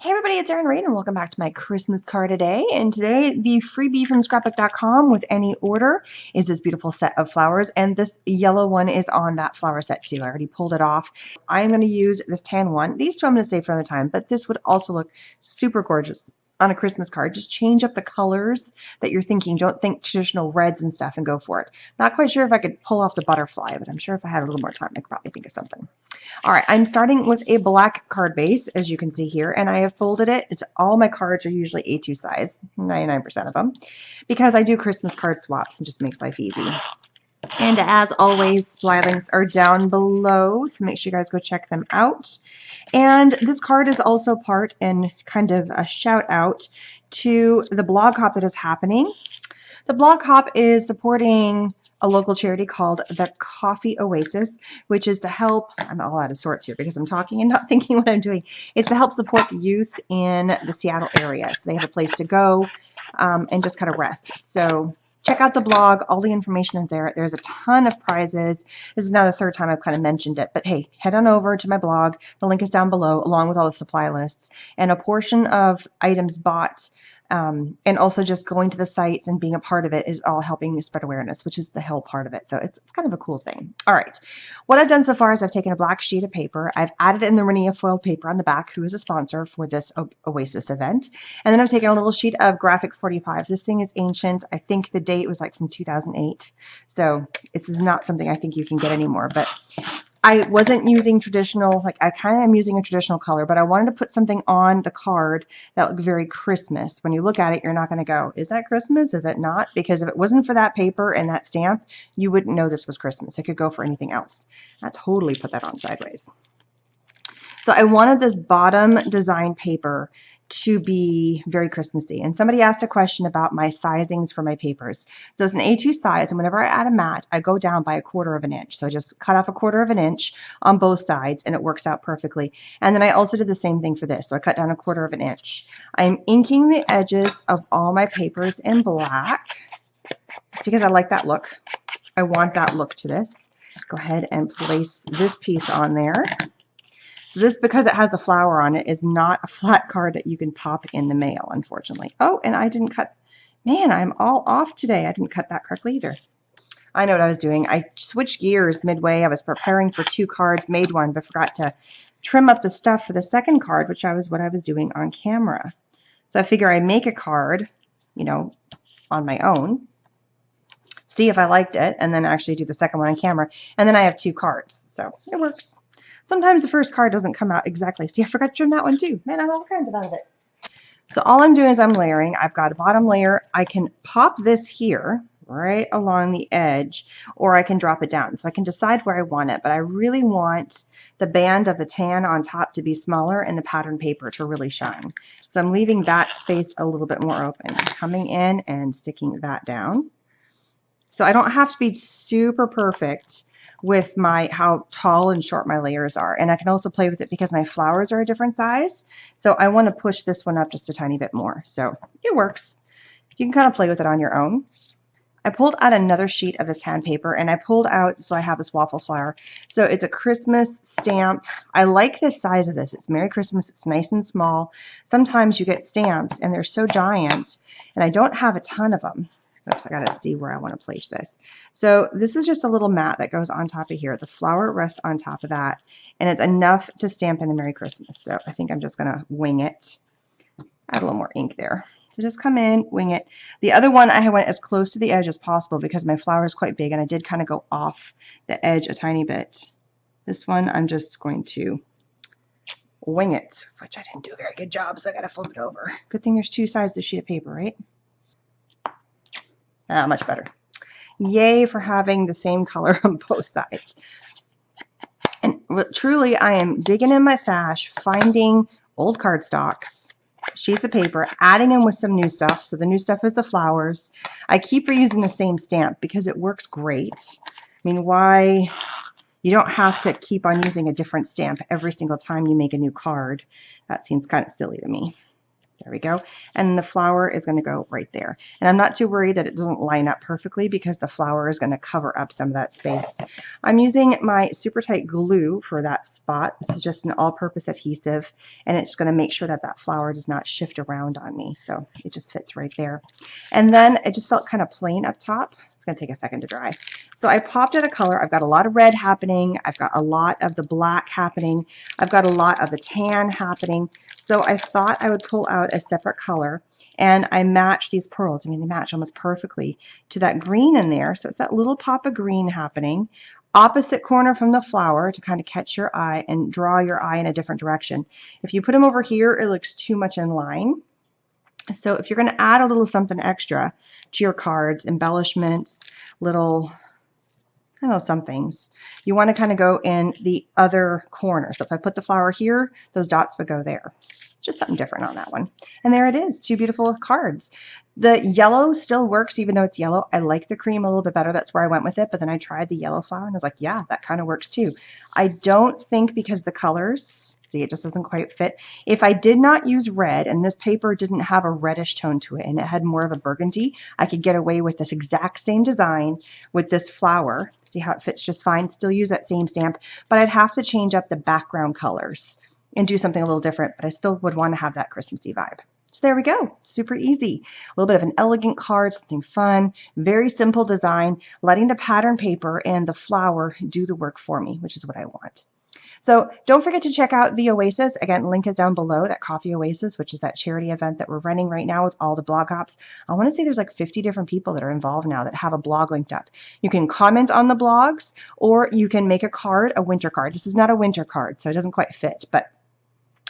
Hey everybody, it's Erin Rain and welcome back to my Christmas card today. And today the freebie from scrapbook.com with any order is this beautiful set of flowers, and this yellow one is on that flower set too. I already pulled it off. I'm going to use this tan one. These two I'm going to save for another time, but this would also look super gorgeous on a Christmas card. Just change up the colors that you're thinking. Don't think traditional reds and stuff and go for it. Not quite sure if I could pull off the butterfly, but I'm sure if I had a little more time I could probably think of something. All right, I'm starting with a black card base, as you can see here, and I have folded it. It's all my cards are usually A2 size, 99% of them, because I do Christmas card swaps and just makes life easy. And as always, supply links are down below, so make sure you guys go check them out. And this card is also part and kind of a shout out to the blog hop that is happening. The blog hop is supporting a local charity called the Coffee Oasis, which is to help, I'm all out of sorts here because I'm talking and not thinking what I'm doing. It's to help support the youth in the Seattle area. So they have a place to go and just kind of rest. So check out the blog. All the information is there. There's a ton of prizes. This is now the third time I've kind of mentioned it, but hey, head on over to my blog. The link is down below along with all the supply lists, and a portion of items bought and also just going to the sites and being a part of it is all helping me spread awareness, which is the whole part of it. So it's kind of a cool thing. All right. What I've done so far is I've taken a black sheet of paper. I've added in the Renia foil paper on the back, who is a sponsor for this Oasis event. And then I've taken a little sheet of graphic 45. This thing is ancient. I think the date was like from 2008. So this is not something I think you can get anymore, but I wasn't using traditional, like I kind of am using a traditional color, but I wanted to put something on the card that looked very Christmas. When you look at it, you're not going to go, is that Christmas? Is it not? Because if it wasn't for that paper and that stamp, you wouldn't know this was Christmas. It could go for anything else. I totally put that on sideways. So I wanted this bottom design paper to be very Christmassy. And somebody asked a question about my sizings for my papers. So it's an A2 size, and whenever I add a mat, I go down by 1/4 of an inch. So I just cut off 1/4 of an inch on both sides, and it works out perfectly. And then I also did the same thing for this. So I cut down 1/4 of an inch. I'm inking the edges of all my papers in black because I like that look. I want that look to this. Go ahead and place this piece on there. So this, because it has a flower on it, is not a flat card that you can pop in the mail, unfortunately. Oh, and I didn't cut, man, I'm all off today. I didn't cut that correctly either. I know what I was doing. I switched gears midway. I was preparing for 2 cards, made one, but forgot to trim up the stuff for the second card, which was what I was doing on camera. So I figure I make a card, you know, on my own, see if I liked it, and then actually do the second one on camera, and then I have 2 cards. So it works. Sometimes the first card doesn't come out exactly. See, I forgot to trim that one too. Man, I'm all kinds of out of it. So all I'm doing is I'm layering. I've got a bottom layer. I can pop this here right along the edge, or I can drop it down. So I can decide where I want it, but I really want the band of the tan on top to be smaller and the pattern paper to really shine. So I'm leaving that space a little bit more open, coming in and sticking that down. So I don't have to be super perfect with how tall and short my layers are. And I can also play with it because my flowers are a different size. So I want to push this one up just a tiny bit more. So it works. You can kind of play with it on your own. I pulled out another sheet of this tan paper, and I pulled out, so I have this waffle flower. So it's a Christmas stamp. I like the size of this. It's Merry Christmas. It's nice and small. Sometimes you get stamps and they're so giant, and I don't have a ton of them. Oops, I gotta see where I want to place this. So this is just a little mat that goes on top of here. The flower rests on top of that, and it's enough to stamp in the Merry Christmas. So I think I'm just gonna wing it. Add a little more ink there. So just come in, wing it. The other one, I went as close to the edge as possible because my flower is quite big, and I did kind of go off the edge a tiny bit. This one, I'm just going to wing it, which I didn't do a very good job, so I gotta flip it over. Good thing there's 2 sides to the sheet of paper, right? Much better. Yay for having the same color on both sides. And truly, I am digging in my stash, finding old cardstocks, sheets of paper, adding in with some new stuff. So the new stuff is the flowers. I keep reusing the same stamp because it works great. I mean, why? You don't have to keep on using a different stamp every single time you make a new card. That seems kind of silly to me. There we go. And the flower is going to go right there. And I'm not too worried that it doesn't line up perfectly because the flower is going to cover up some of that space. I'm using my super tight glue for that spot. This is just an all-purpose adhesive, and it's going to make sure that that flower does not shift around on me. So it just fits right there. And then it just felt kind of plain up top. It's going to take a second to dry. So I popped in a color. I've got a lot of red happening. I've got a lot of the black happening. I've got a lot of the tan happening. So I thought I would pull out a separate color, and I matched these pearls. I mean, they match almost perfectly to that green in there. So it's that little pop of green happening. Opposite corner from the flower to kind of catch your eye and draw your eye in a different direction. If you put them over here, it looks too much in line. So if you're going to add a little something extra to your cards, embellishments, little, I don't know, some things, you want to kind of go in the other corner. So if I put the flower here, those dots would go there. Just something different on that one. And there it is, 2 beautiful cards. The yellow still works even though it's yellow. I like the cream a little bit better. That's where I went with it. But then I tried the yellow flower and I was like, yeah, that kind of works too. I don't think because the colors, see, it just doesn't quite fit. If I did not use red and this paper didn't have a reddish tone to it and it had more of a burgundy, I could get away with this exact same design with this flower. See how it fits just fine? Still use that same stamp, but I'd have to change up the background colors and do something a little different, but I still would want to have that Christmassy vibe. So there we go. Super easy. A little bit of an elegant card, something fun, very simple design, letting the pattern paper and the flower do the work for me, which is what I want. So don't forget to check out the Oasis. Again, link is down below, that Coffee Oasis, which is that charity event that we're running right now with all the blog hops. I want to say there's like 50 different people that are involved now that have a blog linked up. You can comment on the blogs, or you can make a card, a winter card. This is not a winter card, so it doesn't quite fit, but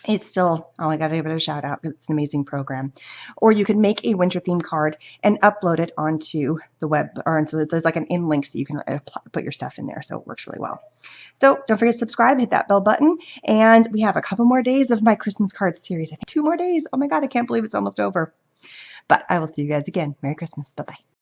it's still, oh, I got to give it a shout out because it's an amazing program. Or you can make a winter theme card and upload it onto the web, or so there's like an in link so you can put your stuff in there. So it works really well. So don't forget to subscribe, hit that bell button. And we have a couple more days of my Christmas cards series. I think 2 more days. Oh my God, I can't believe it's almost over. But I will see you guys again. Merry Christmas. Bye-bye.